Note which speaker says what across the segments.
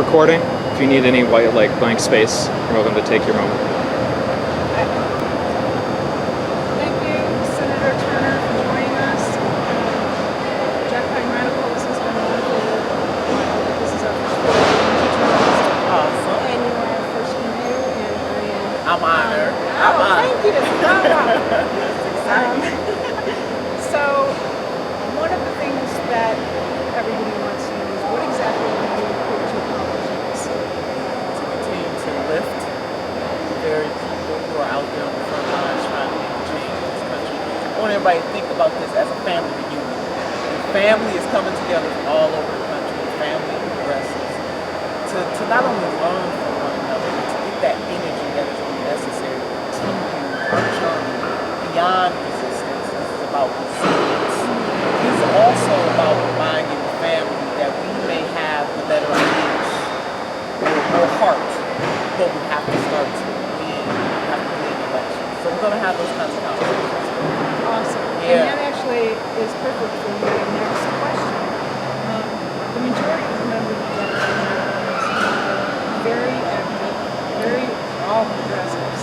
Speaker 1: recording. If you need any white, like, blank space, you're welcome to take your moment.
Speaker 2: Thank you, Senator Turner, for joining us. JackpineRadicals has been on for a while, but this is our first review.
Speaker 3: Awesome.
Speaker 2: And you are our first review, and I am...
Speaker 3: I'm honored.
Speaker 2: Thank you. So, one of the things that everybody wants to know is what exactly are you hope to accomplish in this?
Speaker 3: To continue to lift the very people who are out there on the front lines trying to make a change in this country. I want everybody to think about this as a family reunion. The family is coming together from all over the country, the family of progressives, to not only learn from one another, but to get that energy that is necessary to continue our journey beyond resistance. This is about resilience. This is also about reminding the family that we may have the better ideas or heart, but we have to start to win. We have to win elections. So we're going to have those kinds of conversations.
Speaker 2: Awesome.
Speaker 3: Yeah.
Speaker 2: And that actually is perfect for my next question. The majority of the members of the are very active, very all progressives,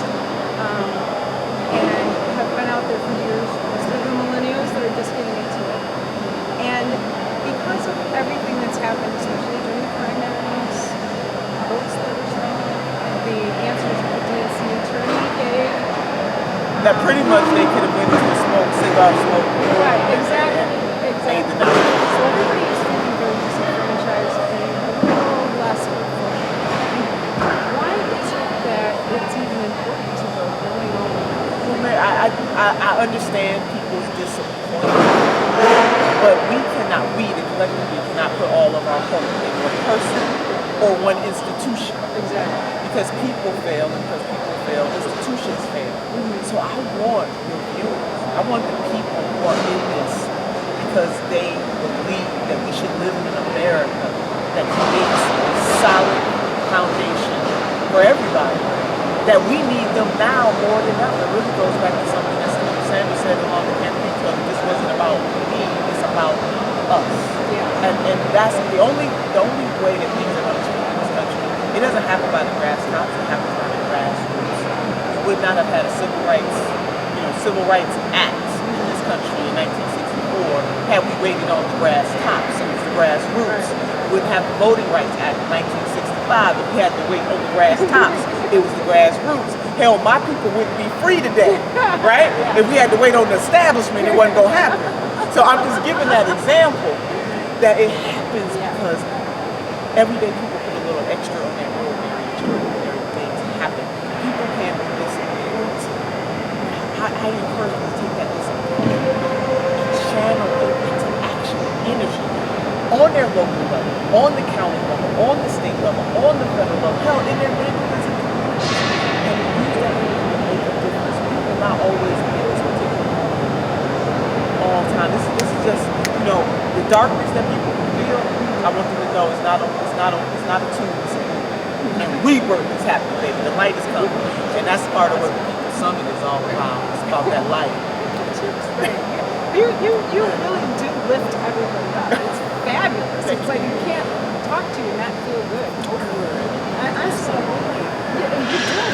Speaker 2: and have been out there for years. Most of the millennials that are just getting into it. And because of everything that's happened, especially during the primaries, votes that were stolen, the answers that the DNC attorney gave.
Speaker 3: That pretty much they could have went to a cigar smoke.
Speaker 2: Right, exactly.
Speaker 3: Made the nomination.
Speaker 2: So everybody is feeling very disenfranchised and a little less hopeful. Why is it that it's even important to vote going on?
Speaker 3: Well, Mary, I understand people's disappointment, but the collectively cannot put all of our hope in one person or one institution.
Speaker 2: Exactly.
Speaker 3: Because people fail, and because people fail, institutions fail. So I want your viewers, I want the people who are in this because they believe that we should live in an America that creates a solid foundation for everybody. That we need them now more than ever. It really goes back to something that Senator Sanders said along the campaign trail. This wasn't about me, it's about us.
Speaker 2: Yeah.
Speaker 3: And that's the only way that things are going to change in this country. It doesn't happen by the grass tops, it happens by the grassroots. We would not have had a civil rights act in this country in 1964 had we waited on the grass tops. It was the grassroots. We wouldn't have the Voting Rights Act in 1965 if we had to wait on the grass tops. It was the grassroots. Hell, my people wouldn't be free today, right? If we had to wait on the establishment, it wasn't going to happen. So I'm just giving that example that it happens because everyday people put a little extra on their ordinary things happen. People can be disappointed. I encourage them to take that disappointment and channel it into action, energy, on their local level, on the county level, on the state level, on the federal level, hell, in their neighborhoods and communities. And use that to make a difference. We will not always be in this particular moment all the time. This is just, the darkness that people feel. I want them to know it's not a tomb. And rebirth is happening, baby. The light is coming. And that's part of what the People Summit is all about. It's about that light.
Speaker 2: You really do lift everybody up. It's fabulous. It's like you can't talk to you and not feel good. I'm so and you do.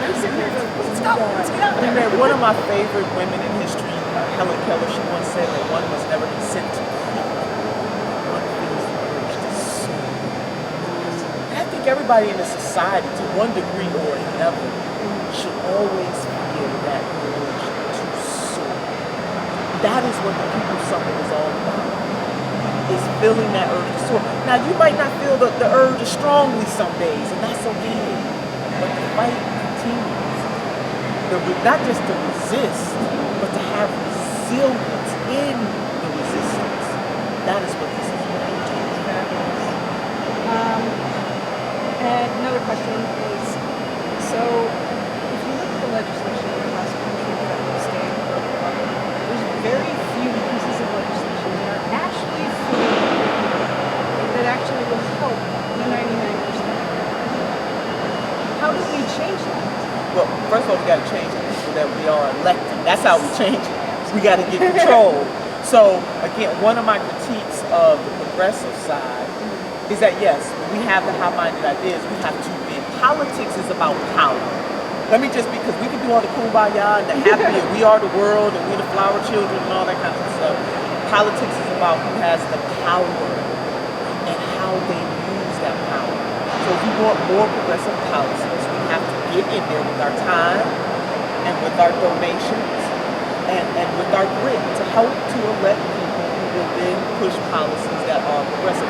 Speaker 2: I'm sitting here going, let's go, let's get out there.
Speaker 3: And one of my favorite women in history, Helen Keller, she once said that one must never be sent to kill. One feels the urge to serve. And I think everybody in the society, to one degree or another, should always feel that urge to serve. That is what the People's Summit is all about. Is feeling that urge to soar. Now you might not feel the urge as strongly some days, and that's okay. But the fight continues. Not just to resist, but to have resilience in the resistance. That is what this is about.
Speaker 2: And another question is, so if you look at the legislation across the country, federal, state, there's very few pieces of legislation that are actually free, that actually will help the 99%. How do we change that?
Speaker 3: Well, first of all, we got to change the people that we are electing. That's how we change it. We got to get control. So, again, one of my critiques of the progressive side is that, yes, we we have the high-minded ideas, we have to win. Politics is about power. Let me just, because we can do all the kumbaya and the happy and we are the world and we're the flower children and all that kind of stuff. Politics is about who has the power and how they use that power. So if we want more progressive policies, we have to get in there with our time and with our donations and with our grit to help to elect people who will then push policies that are progressive.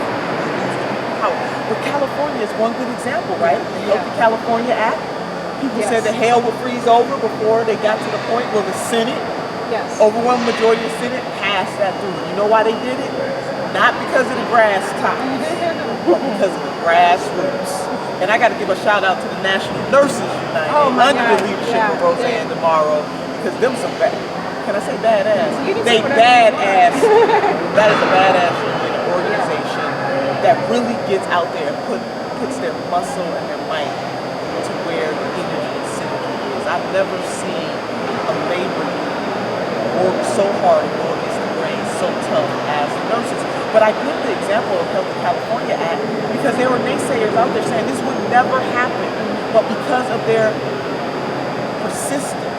Speaker 3: But California is one good example, right? The Healthy California Act. People said that hell would freeze over before they got to the point where the Senate, overwhelming majority of the Senate, passed that through. You know why they did it? Not because of the grass tops, but because of the grassroots. And I got to give a shout out to the National Nurses United under the leadership of Roseanne DeMauro, because them some bad. Can I say badass? They badass. That is a badass organization that really gets out there and puts their muscle and their might to where the energy and synergy is. I've never seen a labor work so hard and go against the grain so tough as the nurses. But I give the example of Healthy California Act because there were naysayers out there saying this would never happen. But because of their persistence,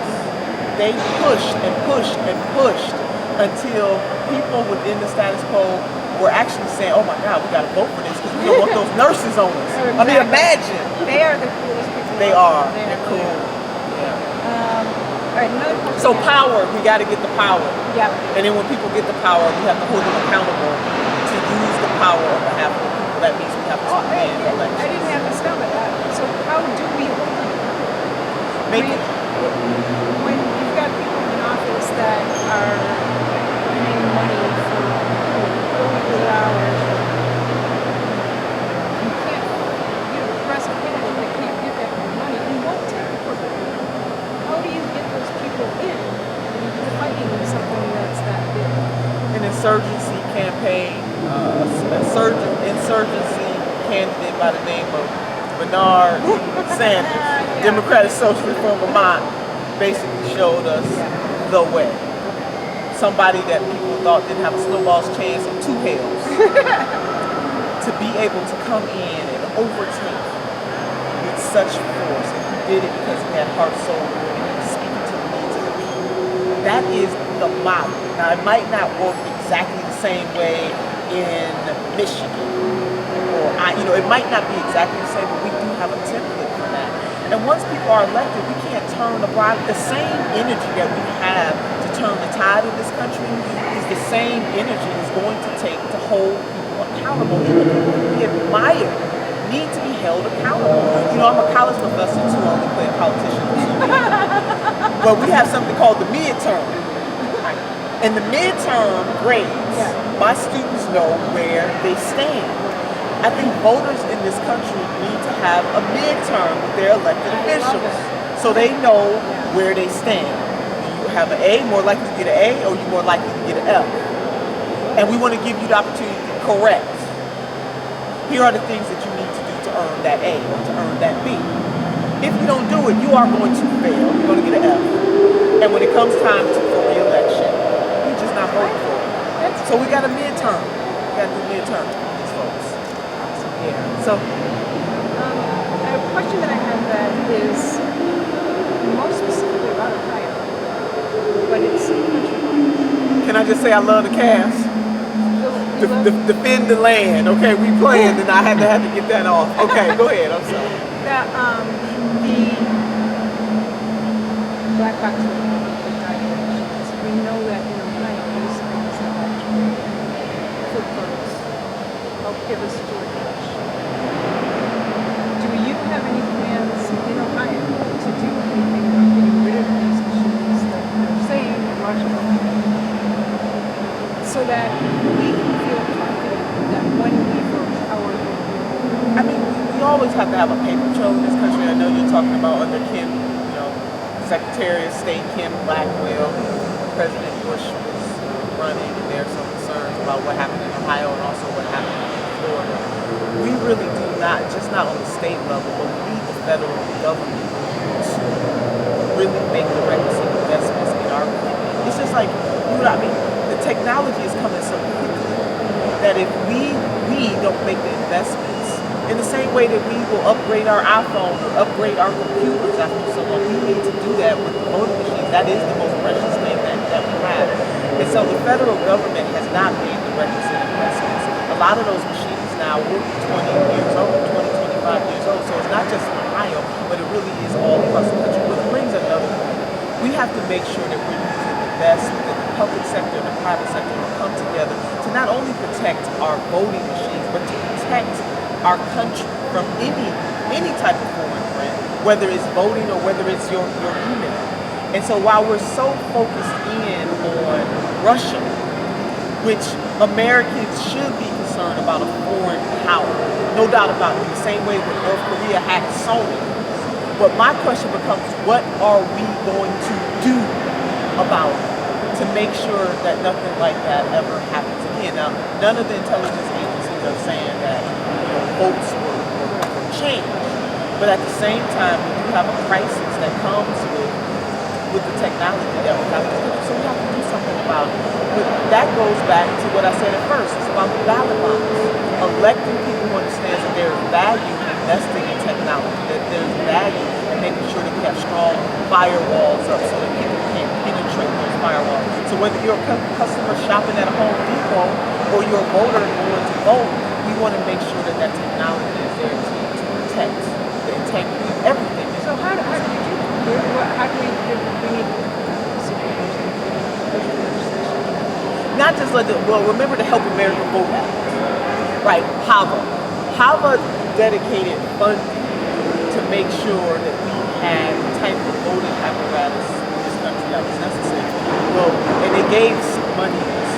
Speaker 3: they pushed and pushed and pushed until people within the status quo were actually saying, oh my God, we got to vote for this because we don't want those nurses on us. I mean, imagine.
Speaker 2: They are the coolest people.
Speaker 3: They are. They're cool. Yeah.
Speaker 2: All right, another question.
Speaker 3: So power, we got to get the power.
Speaker 2: Yeah.
Speaker 3: And then when people get the power, we have to hold them accountable to use the power on behalf of the people. That means we have to win elections.
Speaker 2: I didn't have to stop at that. So how do we hold them?
Speaker 3: Make it.
Speaker 2: When you've got people in office that are earning money for illegal hours, you can't, press a candidate that can't get that kind of money and won't take it for granted. How do you get those people in when you're fighting something that's that big?
Speaker 3: An insurgency campaign, insurgency candidate by the name of Bernard Sanders, Democratic Socialist from Vermont, basically showed us the way. Somebody that people thought didn't have a snowball's chance of two hells to be able to come in and overtake with such force. And he did it because he had heart, soul, and he was speaking to the needs of the people. That is the model. Now, it might not work exactly the same way in Michigan, or it might not be exactly the same, but we do have a template for that. And once people are elected, we can't turn the bride. The same energy that we have to turn the tide in this country is the same energy it's going to take to hold people accountable. Even people we admire need to be held accountable. I'm a college professor too, I only play a politician for 2 years. But we have something called the midterm. In the midterm grades, my students know where they stand. I think voters in this country need to have a midterm with their elected officials so they know where they stand. Do you have an A, more likely to get an A, or you more likely to get an F? And we want to give you the opportunity to correct. Here are the things that you need to do to earn that A or to earn that B. If you don't do it, you are going to fail. You're going to get an F. And when it comes time for re-election, you're just not voting for it. So we got a midterm. We got to do midterm for these folks. Yeah. So
Speaker 2: a question that I have that is most specifically about Ohio, but it's country.
Speaker 3: Can I just say I love the cast? Defend the land. Okay, we playing, and I had to get that off. Okay, go ahead. I'm sorry.
Speaker 2: That the black box evaluations. We know that in Ohio these things have actually flip votes help give us George Bush. Do you have any plans in Ohio to do anything about getting rid of these issues that they're saying Russia so that we can feel confident that when we vote, our vote will.
Speaker 3: I mean, we always have to have a paper trail in this country. I know you're talking about under Kim, Secretary of State Kim Blackwell, President Bush was running, and there's some concerns about what happened in Ohio and also what happened in Florida. We really do not, just not on the state level, but we need the federal government to really make the requisite investments in our country. It's just like, the technology is coming so quickly that if we don't make the investments In the same way that we will upgrade our iPhone or upgrade our computers after so long, we need to do that with the voting machines. That is the most precious thing that we have. And so the federal government has not made the requisite investments. A lot of those machines now will be 20 years old, 20, 25 years old. So it's not just in Ohio, but it really is all across the country. Which brings another point. We have to make sure that we're using the best, that the public sector and the private sector will come together to not only protect our voting machines, but to protect our country from any type of foreign threat, whether it's voting or whether it's your email. And so while we're so focused in on Russia, which Americans should be concerned about a foreign power, no doubt about it, the same way when North Korea hacked Sony. But my question becomes, what are we going to do about it to make sure that nothing like that ever happens again? Now, none of the intelligence agencies are saying that votes were changed, but at the same time, we do have a crisis that comes with the technology that we have to do. So we have to do something about it. But that goes back to what I said at first. It's about the ballot box. Electing people who understand that there's value in investing in technology, that there's value in making sure that we have strong firewalls up so that people can't penetrate those firewalls. So whether you're a customer shopping at a Home Depot or you're a voter going to vote, we want to make sure that that technology is there to protect the integrity of everything.
Speaker 2: So how do we do that? How do we need
Speaker 3: not just remember the Help America Vote Act, right? HAVA dedicated funding to make sure that we have the type of voting apparatus in this country that was necessary. Well, and they gave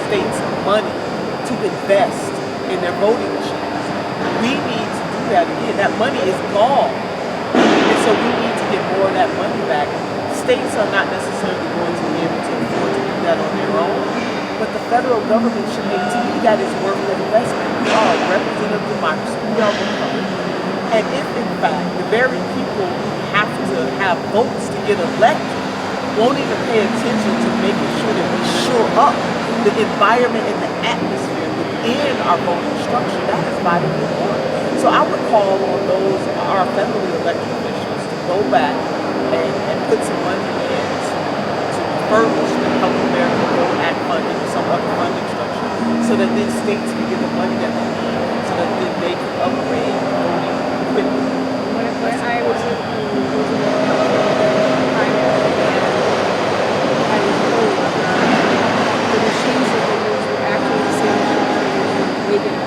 Speaker 3: states money to invest in their voting machines. We need to do that again. That money is gone. And so we need to get more of that money back. States are not necessarily going to be able to afford to do that on their own, but the federal government should make, to me, that is worth the investment. We are a representative democracy. We are republic. And if, in fact, the very people who have to have votes to get elected won't even pay attention to making sure that we shore up the environment and the atmosphere within our voting structure, that is vitally important. So I would call on our federally elected officials to go back and put some money in to refurbish the Help America Vote Act funding or some other funding structure so that then states can get the money that they need so that then they can upgrade voting quickly.
Speaker 2: When I was in primary, I was told the machines that they used were actually the same machines they used way back.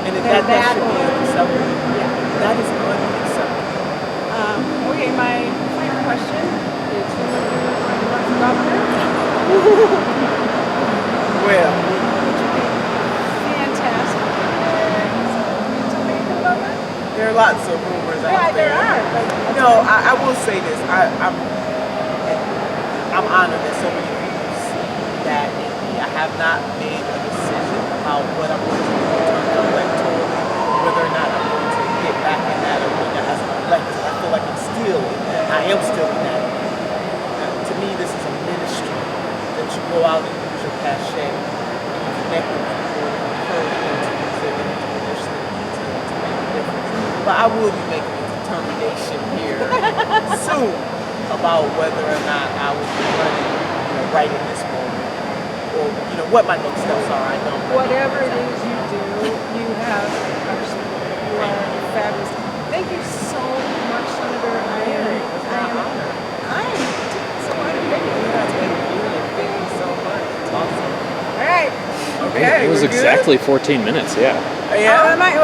Speaker 3: And that should be unacceptable.
Speaker 2: Yeah.
Speaker 3: That is unacceptable.
Speaker 2: Okay, my final question is, who would you run for governor?
Speaker 3: Well,
Speaker 2: Fantastic. Somebody for governor?
Speaker 3: there are lots of rumors out
Speaker 2: Yeah,
Speaker 3: there.
Speaker 2: there are.
Speaker 3: No, I will say this. I'm honored that so many people see that in me. I have not made a decision about what I'm going to do in terms of electorally, whether or not I'm going to get back in that arena as an elected. I feel like I'm still in that. I am still in that. To me, this is a ministry that you go out and use your cachet and you connect with people and encourage them to use their energy and their strength to make a difference. But I will be making a determination here soon about whether or not I will be running, right in this moment, or what my next steps are. I don't know.
Speaker 2: Whatever it is you do, you have our support. You are fabulous. Thank you so much, Senator. I am so honored. Thank you.
Speaker 3: Thank you so much. It's awesome.
Speaker 2: All right.
Speaker 3: Okay.
Speaker 1: It was
Speaker 3: we're good?
Speaker 1: exactly 14 minutes, yeah.
Speaker 3: Yeah.
Speaker 2: Oh, am I?